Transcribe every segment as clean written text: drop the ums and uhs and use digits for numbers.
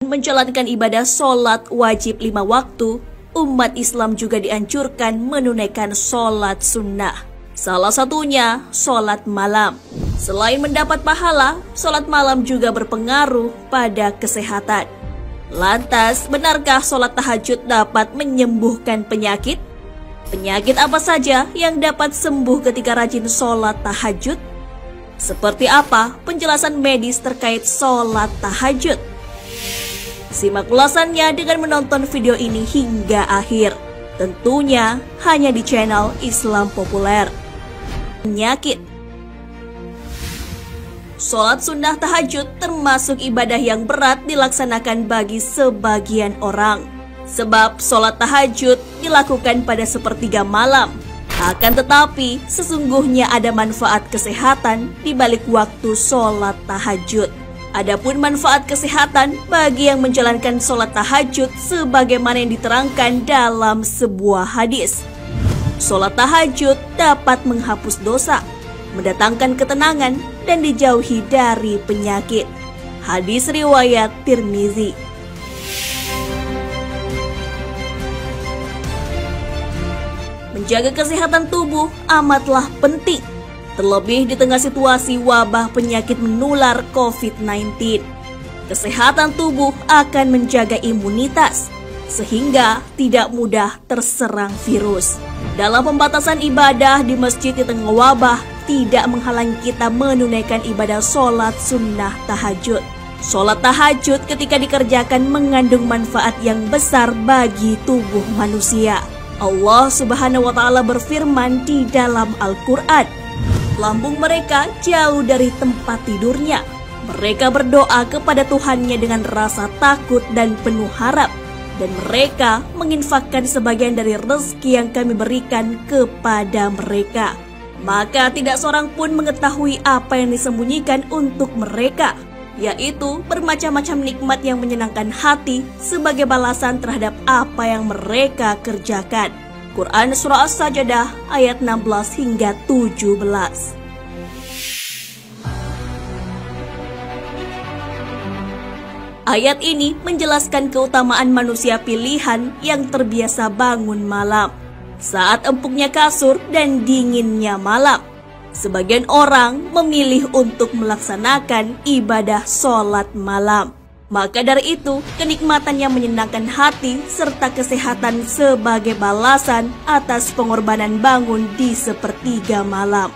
Menjalankan ibadah sholat wajib 5 waktu, umat Islam juga dianjurkan menunaikan sholat sunnah. Salah satunya sholat malam. Selain mendapat pahala, sholat malam juga berpengaruh pada kesehatan. Lantas, benarkah sholat tahajud dapat menyembuhkan penyakit? Penyakit apa saja yang dapat sembuh ketika rajin sholat tahajud? Seperti apa penjelasan medis terkait sholat tahajud? Simak ulasannya dengan menonton video ini hingga akhir. Tentunya hanya di channel Islam Populer. Penyakit. Sholat sunnah tahajud termasuk ibadah yang berat dilaksanakan bagi sebagian orang. Sebab sholat tahajud dilakukan pada sepertiga malam. Akan tetapi, sesungguhnya ada manfaat kesehatan di balik waktu sholat tahajud. Adapun manfaat kesehatan bagi yang menjalankan sholat tahajud sebagaimana yang diterangkan dalam sebuah hadis. Sholat tahajud dapat menghapus dosa, mendatangkan ketenangan, dan dijauhi dari penyakit. Hadis riwayat Tirmizi. Menjaga kesehatan tubuh amatlah penting, terlebih di tengah situasi wabah penyakit menular COVID-19. Kesehatan tubuh akan menjaga imunitas, sehingga tidak mudah terserang virus. Dalam pembatasan ibadah di masjid di tengah wabah, tidak menghalangi kita menunaikan ibadah sholat sunnah tahajud. Sholat tahajud ketika dikerjakan mengandung manfaat yang besar bagi tubuh manusia. Allah Subhanahu wa Ta'ala berfirman di dalam Al-Quran, lambung mereka jauh dari tempat tidurnya. Mereka berdoa kepada Tuhannya dengan rasa takut dan penuh harap. Dan mereka menginfakkan sebagian dari rezeki yang kami berikan kepada mereka. Maka tidak seorang pun mengetahui apa yang disembunyikan untuk mereka, yaitu bermacam-macam nikmat yang menyenangkan hati sebagai balasan terhadap apa yang mereka kerjakan. Quran Surah As-Sajdah ayat 16 hingga 17. Ayat ini menjelaskan keutamaan manusia pilihan yang terbiasa bangun malam saat empuknya kasur dan dinginnya malam. Sebagian orang memilih untuk melaksanakan ibadah sholat malam. Maka dari itu, kenikmatan yang menyenangkan hati serta kesehatan sebagai balasan atas pengorbanan bangun di sepertiga malam.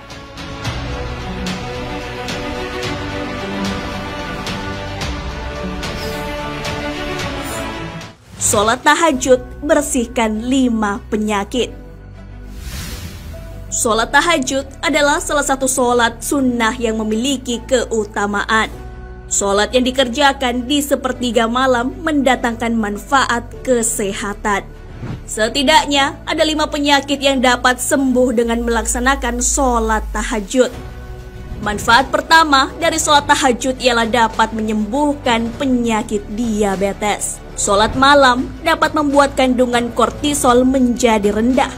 Sholat tahajud bersihkan 5 penyakit. Sholat tahajud adalah salah satu sholat sunnah yang memiliki keutamaan. Sholat yang dikerjakan di sepertiga malam mendatangkan manfaat kesehatan. Setidaknya ada 5 penyakit yang dapat sembuh dengan melaksanakan sholat tahajud. Manfaat pertama dari sholat tahajud ialah dapat menyembuhkan penyakit diabetes. Sholat malam dapat membuat kandungan kortisol menjadi rendah.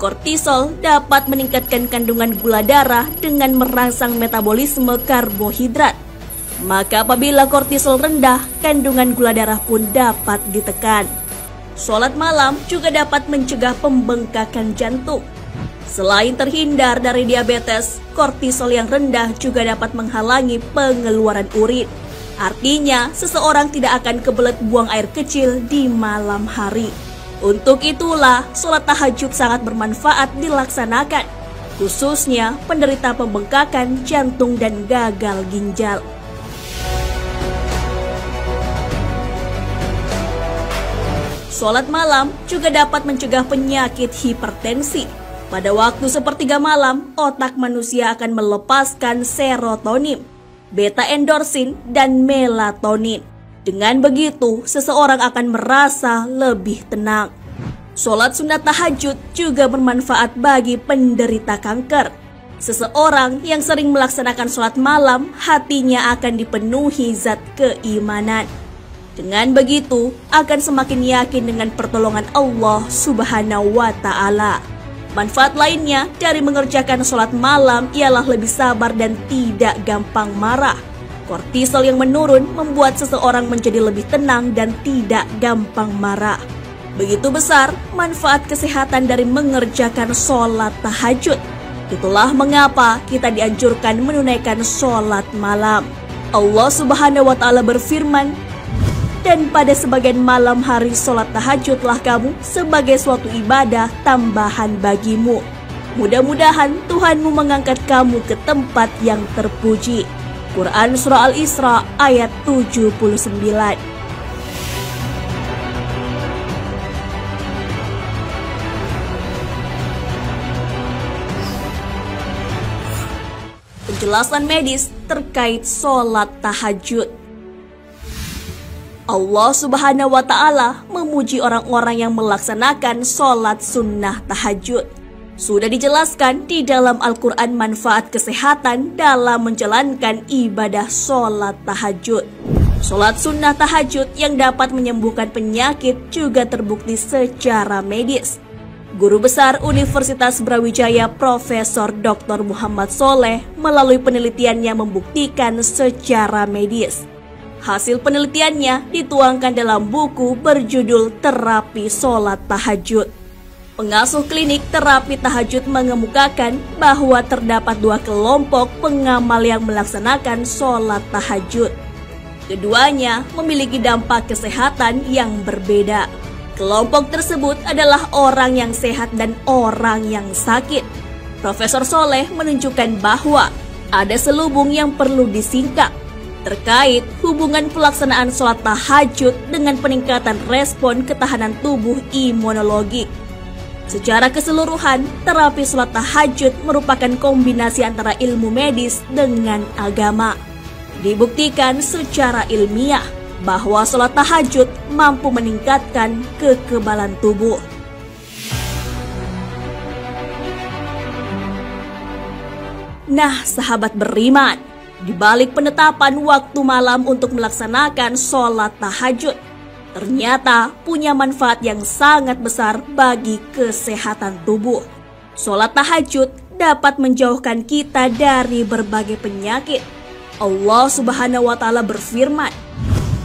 Kortisol dapat meningkatkan kandungan gula darah dengan merangsang metabolisme karbohidrat. Maka apabila kortisol rendah, kandungan gula darah pun dapat ditekan. Sholat malam juga dapat mencegah pembengkakan jantung. Selain terhindar dari diabetes, kortisol yang rendah juga dapat menghalangi pengeluaran urin. Artinya, seseorang tidak akan kebelet buang air kecil di malam hari. Untuk itulah, sholat tahajud sangat bermanfaat dilaksanakan, khususnya penderita pembengkakan jantung dan gagal ginjal. Sholat malam juga dapat mencegah penyakit hipertensi. Pada waktu sepertiga malam, otak manusia akan melepaskan serotonin, beta endorfin, dan melatonin. Dengan begitu, seseorang akan merasa lebih tenang. Sholat sunat tahajud juga bermanfaat bagi penderita kanker. Seseorang yang sering melaksanakan sholat malam, hatinya akan dipenuhi zat keimanan. Dengan begitu, akan semakin yakin dengan pertolongan Allah Subhanahu wa Ta'ala. Manfaat lainnya dari mengerjakan sholat malam ialah lebih sabar dan tidak gampang marah. Kortisol yang menurun membuat seseorang menjadi lebih tenang dan tidak gampang marah. Begitu besar manfaat kesehatan dari mengerjakan sholat tahajud. Itulah mengapa kita dianjurkan menunaikan sholat malam. Allah Subhanahu wa Ta'ala berfirman, "Dan pada sebagian malam hari sholat tahajudlah kamu sebagai suatu ibadah tambahan bagimu. Mudah-mudahan Tuhanmu mengangkat kamu ke tempat yang terpuji." Quran Surah Al-Isra ayat 79. Penjelasan medis terkait sholat tahajud. Allah Subhanahu wa Ta'ala memuji orang-orang yang melaksanakan sholat sunnah tahajud. Sudah dijelaskan di dalam Al-Quran manfaat kesehatan dalam menjalankan ibadah sholat tahajud. Sholat sunnah tahajud yang dapat menyembuhkan penyakit juga terbukti secara medis. Guru Besar Universitas Brawijaya Profesor Dr. Muhammad Soleh melalui penelitiannya membuktikan secara medis. Hasil penelitiannya dituangkan dalam buku berjudul Terapi Sholat Tahajud. Pengasuh klinik terapi tahajud mengemukakan bahwa terdapat dua kelompok pengamal yang melaksanakan sholat tahajud. Keduanya memiliki dampak kesehatan yang berbeda. Kelompok tersebut adalah orang yang sehat dan orang yang sakit. Profesor Soleh menunjukkan bahwa ada selubung yang perlu disingkap terkait hubungan pelaksanaan sholat tahajud dengan peningkatan respon ketahanan tubuh imunologik. Secara keseluruhan, terapi sholat tahajud merupakan kombinasi antara ilmu medis dengan agama. Dibuktikan secara ilmiah bahwa sholat tahajud mampu meningkatkan kekebalan tubuh. Nah, sahabat beriman, di balik penetapan waktu malam untuk melaksanakan sholat tahajud, ternyata punya manfaat yang sangat besar bagi kesehatan tubuh. Sholat tahajud dapat menjauhkan kita dari berbagai penyakit. Allah Subhanahu wa Ta'ala berfirman,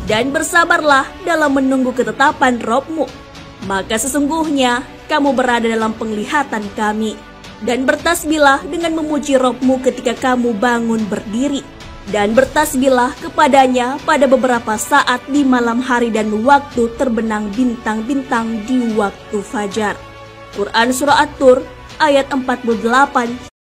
"Dan bersabarlah dalam menunggu ketetapan Rabb-Mu, maka sesungguhnya kamu berada dalam penglihatan kami. Dan bertasbihlah dengan memuji Rabb-Mu ketika kamu bangun berdiri. Dan bertasbihlah kepadanya pada beberapa saat di malam hari dan waktu terbenam bintang-bintang di waktu fajar." Quran Surah At-Tur ayat 48